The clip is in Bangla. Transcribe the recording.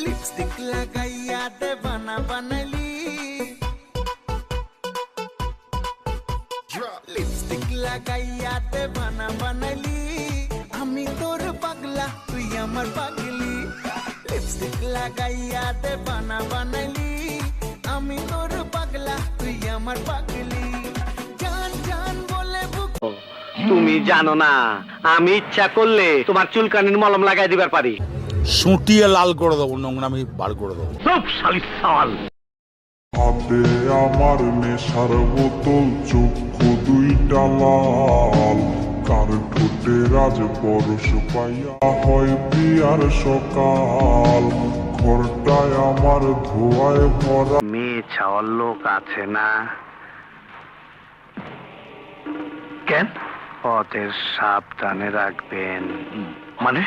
लिपस्टिक लगाइया देवाना बनली, लिपस्टिक लगाइया देवाना बनली, আমি তোর পাগলা তুই আমার পাগলি, লিপস্টিক লাগাইয়া দেবানা বানালি, আমি তোর পাগলা তুই আমার পাগলি, জান জান বলে বুক। তুমি জানো না আমি ইচ্ছা করলে তোমার চুলকানির মলম লাগাই দিবার পারি। সুটিয়ে লাল করে দেবো, নোংরামি বার করে দেবো। সব শালি সাল। হাতে আমার নেশার বোতল, চক্ষু দুইটা লাল, কার ঠোঁটে রাজ পরশ পাইয়া হয় পিয়ার সকাল, ঘরটায় আমার ধোয়ায় ভরা। মেয়ে ছাওয়ার লোক আছে না কেন? পথের সাবধানে রাখবেন। মানে